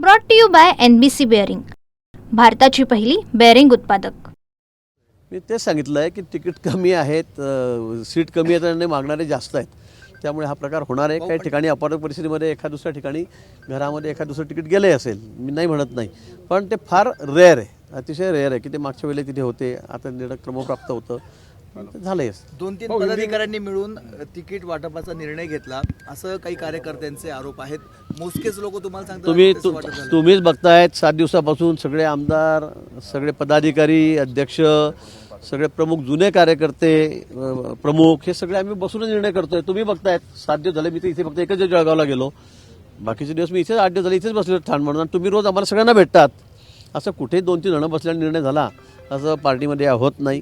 Brought to you by NBC bearing, भारताची पहिली bearing उत्पादक। मी तेच सांगितलं आहे की तिकीट कमी आहेत, सीट कमी आहेत आणि मागणारे जास्त आहेत, त्यामुळे हा प्रकार होणार आहे। काही ठिकाणी अपार्ट परिस्थितीमध्ये एखाद दुसऱ्या ठिकाणी घरामध्ये एखाद दुसरं तिकीट गेले असेल, मी नाही म्हणत नाही, पण ते फार रेअर आहे, अतिशय रेअर आहे की ते मागच्या वेळेला तिथे होते, आता निवडक क्रमप्राप्त होतं, झालंय। 2-3 पदाधिकाऱ्यांनी मिळून तिकीट वाटपाचा निर्णय घेतला असं काही कार्यकर्त्यांचे आरोप आहेत। मोजकेच लोक तुम्हाला सांगतात तुम्हीच बघतायत 7 दिवसापासून सगळे आमदार, सगळे पदाधिकारी, अध्यक्ष, सगळे प्रमुख, जुने कार्यकर्ते, प्रमुख, हे सगळे आम्ही बसून निर्णय करतोय। तुम्ही बघतायत 7 दिवस झाले, मी तर इथे फक्त एकच दिवस जळगावला गेलो, बाकीचे दिवस मी इथेच 8 दिवस झाले इथेच बसलो ठाण म्हणून, तुम्ही रोज आम्हाला सगळ्यांना भेटतात। असं कुठे 2-3 जण बसल्याने निर्णय झाला असं पार्टीमध्ये होत नाही।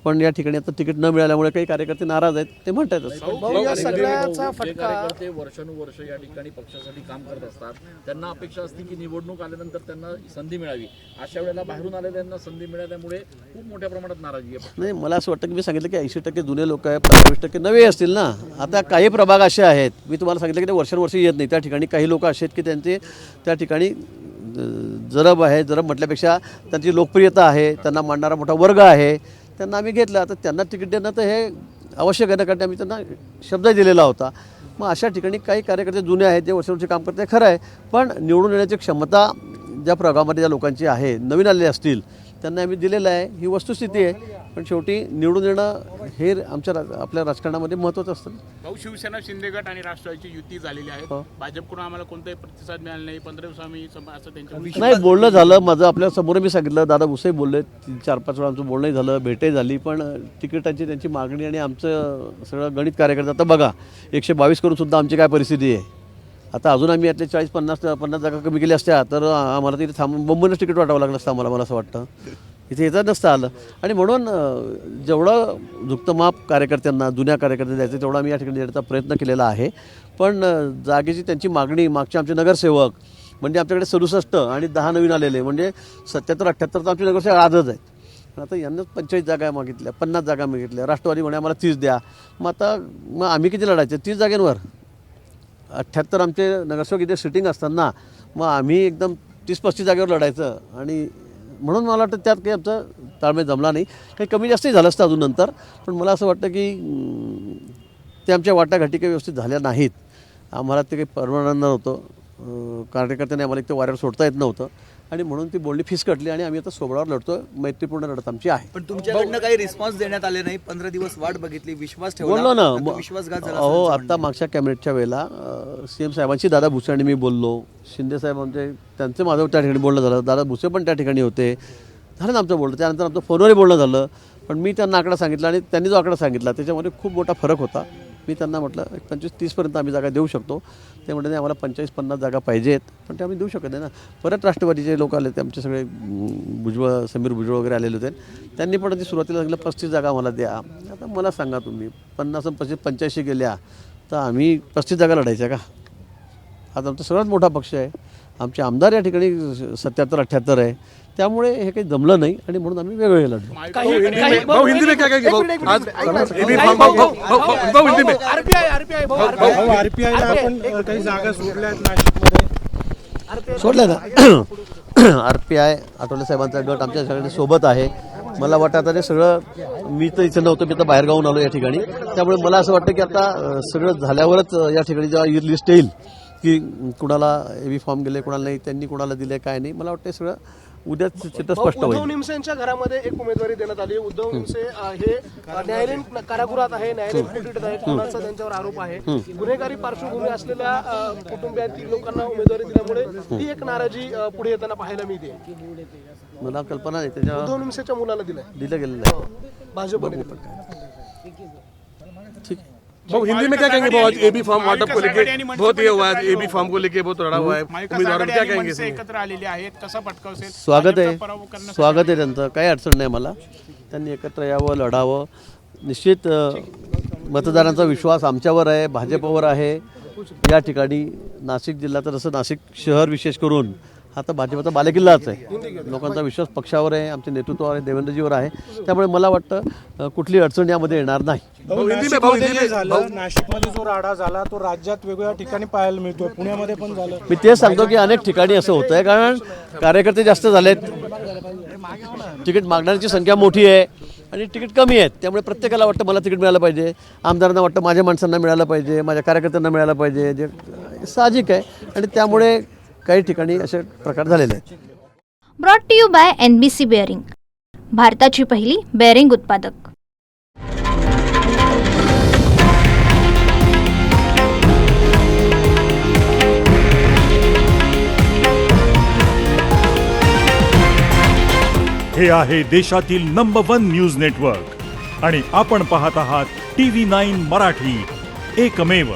पण या ठिकाणी आता तिकीट न मिळाल्यामुळे काही कार्यकर्ते नाराज आहेत, ते म्हणतात या सगळ्याचा फटका कार्यकर्ते वर्षानुवर्ष या ठिकाणी पक्षासाठी काम करत असतात, त्यांना अपेक्षा असते की निवडणूक आल्यानंतर त्यांना संधी मिळावी, अशा वेळेला बाहेरून आलेल्यांना संधी मिळाल्यामुळे खूप मोठ्या प्रमाणात नाराजी आहे। नाही, मला असं वाटतं की मी सांगितलं की 80% जुने लोक आहेत, 25% नवे असतील ना। आता काही प्रभाग असे आहेत, मी तुम्हाला सांगितलं की ते वर्षानुवर्ष येत नाही, त्या ठिकाणी काही लोक असे आहेत की त्यांचे त्या ठिकाणी जरब आहे, जरब म्हटल्यापेक्षा त्यांची लोकप्रियता आहे, त्यांना मांडणारा मोठा वर्ग आहे, त्यांना आम्ही घेतलं। आता त्यांना तिकीट देणं तर हे आवश्यक आहे ना, कारण आम्ही त्यांना शब्द दिलेला होता। मग अशा ठिकाणी काही कार्यकर्ते जुने आहेत, जे वर्षानुवर्षी काम करते, खरं आहे, पण निवडून येण्याची क्षमता ज्या प्रभागामध्ये ज्या लोकांची आहे, नवीन आलेले असतील, त्यांना आम्ही दिलेलं आहे, ही वस्तुस्थिती आहे। पण शेवटी निवडून येणं हे आपल्या राजकारणामध्ये महत्त्वाचं असतं। भाऊ, शिवसेना, शिंदे गट आणि राष्ट्रवादीची युती झालेली आहे, भाजपकडून आम्हाला कोणताही प्रतिसाद मिळाला नाही, 15 दिवसांनी असं त्यांच्या नाही बोलणं झालं माझं, आपल्या समोर मी सांगितलं, दादा भुसे बोलले, 4-5 वेळा आमचं बोलणंही झालं, भेटही झाली, पण तिकिटांची त्यांची मागणी आणि आमचं सगळं गणित कार्यकर्ते आता बघा 122 करून सुद्धा आमची काय परिस्थिती आहे। आता अजून आम्ही यातले 40-50 जागा कमी केल्या असत्या तर आम्हाला तिथे मुंबईनंच तिकीट वाटावं लागलं असतं आम्हाला, मला असं वाटतं इथे येतं नसतं आलं। आणि म्हणून जेवढं झुकतं कार्यकर्त्यांना, जुन्या कार्यकर्त्यांना द्यायचं तेवढा आम्ही या ठिकाणी देण्याचा प्रयत्न केलेला आहे। पण जागेची त्यांची मागणी, मागचे आमचे नगरसेवक म्हणजे आमच्याकडे 67 आणि 10 नवीन आलेले, म्हणजे 77-78 तर आमचे नगरसेवक आजच आहेत। आता यांनाच 45 जागा मागितल्या, 50 जागा मागितल्या, राष्ट्रवादी म्हणे आम्हाला 30 द्या। मग आम्ही किती लढायचे 30 जागेंवर? 78 आमचे नगरसेवक इथे सिटिंग असताना मग आम्ही एकदम 30-35 जागेवर लढायचं। आणि म्हणून मला वाटतं त्यात काही आमचा ताळमेळ जमला नाही, काही कमी जास्तही झालं असतं अजून नंतर, पण मला असं वाटतं की ते आमच्या वाटाघाटी काही व्यवस्थित झाल्या नाहीत, आम्हाला ते काही परवडणार नव्हतं, कार्यकर्त्यांनी आम्हाला एक ते वाऱ्यावर सोडता येत नव्हतं, आणि म्हणून ती बोलणी फिसकटली आणि आम्ही आता सोबळावर लढतोय, मैत्रीपूर्ण लढत आमची आहे। पण तुमच्याकडनं काही रिस्पॉन्स देण्यात आले नाही, 15 दिवस वाट बघितली, विश्वास ठेवला, बोललो ना, विश्वासघात झाला। हो, आता मागच्या कॅबिनेटच्या वेळेला CM साहेबांशी दादा भुसे आणि मी बोललो, शिंदे साहेब आमचे, त्यांचं माझं त्या ठिकाणी बोलणं झालं, दादा भुसे पण त्या ठिकाणी होते, झालं ना आमचं बोलणं। त्यानंतर आमचं फोनवरही बोलणं झालं, पण मी त्यांना आकडा सांगितला आणि त्यांनी जो आकडा सांगितला त्याच्यामध्ये खूप मोठा फरक होता। मी त्यांना म्हटलं 25-30 पर्यंत आम्ही जागा देऊ शकतो, ते म्हणते आम्हाला 45-50 जागा पाहिजेत, पण ते आम्ही देऊ शकत नाही ना। परत राष्ट्रवादीचे लोक आले, ते आमचे सगळे समीर भुजबळ वगैरे आलेले होते, त्यांनी पण ती सुरुवातीला सांगितलं 35 जागा आम्हाला द्या। आता मला सांगा तुम्ही 50-85 गेल्या तर आम्ही 35 जागा लढायच्या का? आता आमचा सगळ्यात मोठा पक्ष आहे, आमचे आमदार या ठिकाणी 77-78 आहे, त्यामुळे हे काही जमलं नाही आणि म्हणून आम्ही वेगवेगळे लढलो। सोडलं ना RPI आठवले साहेबांचा गट आमच्या सगळ्यांच्या सोबत आहे। मला वाटतं आता ते सगळं, मी तर इथं नव्हतं, मी तर बाहेर गावून आलो या ठिकाणी, त्यामुळे मला असं वाटतं की आता सगळं झाल्यावरच या ठिकाणी जेव्हा लिस्ट येईल की कुणाला AB फॉर्म गेले, कुणाला नाही, त्यांनी कुणाला दिले, काय नाही, मला वाटतं सगळं उद्या चित्र स्पष्ट होईल। उद्धव निमसेंच्या घरामध्ये एक उमेदवारी देण्यात आली। उद्धव निमसे हे न्यायालयीन कारागृहात आहे, न्यायालयीन कोठडीत आहे, कोणाचा त्यांच्यावर आरोप आहे, गुन्हेगारी पार्श्वभूमी असलेल्या कुटुंबियातील लोकांना उमेदवारी दिल्यामुळे ही एक नाराजी पुढे येताना पाहायला मिळते। मला कल्पना नाही, त्याच्या उद्धव निमसेच्या मुलाला दिलं गेलेलं आहे भाजपने। ठीक है भाऊ, हिंदी में क्या कहेंगे? बहुत AB फॉर्म वाटप को लेके बहुत ये हुआ है, AB फॉर्म को लेके बहुत लड़ा हुआ है, उम्मीदवार क्या कहेंगे? एकत्र आलेले आहेत, कसा फटका असेल? स्वागत आहे त्यांचं, काही अडचण नाही मला, त्यांनी एकत्र यावं, लढावं। निश्चित मतदारांचा विश्वास आमच्यावर आहे, भाजपवर आहे। या ठिकाणी नाशिक जिल्हा तर असं नाशिक शहर विशेष करून आता भाजपचा बालेकिल्लाच आहे, लोकांचा विश्वास पक्षावर आहे, आमच्या नेतृत्वावर आहे, देवेंद्रजीवर आहे, त्यामुळे मला वाटतं कुठली अडचण यामध्ये येणार नाही। भाऊ, हिंदी में, भाऊ, हिंदी में, भाऊ. नाशिकमध्ये जो राडा झाला तो राज्यात वेगवेगळ्या ठिकाणी पाहायला मिळतोय, पुण्यामध्ये पण झालं. मी तेच सांगतो की अनेक ठिकाणी असं होतं आहे, कारण कार्यकर्ते जास्त झालेत, तिकीट मागणाऱ्यांची संख्या मोठी आहे आणि तिकीट कमी आहेत. त्यामुळे प्रत्येकाला वाटतं मला तिकीट मिळालं पाहिजे, आमदारांना वाटतं माझ्या माणसांना मिळालं पाहिजे, माझ्या कार्यकर्त्यांना मिळालं पाहिजे, जे साहजिक आहे. आणि त्यामुळे काही ठिकाणी असे प्रकार झालेले आहेत. Brought to you by NBC bearing, भारताची पहिली बेअरिंग उत्पादक. हे आहे देशातील नंबर 1 न्यूज नेटवर्क आणि आपण पाहत आहात TV9 मराठी, एकमेव.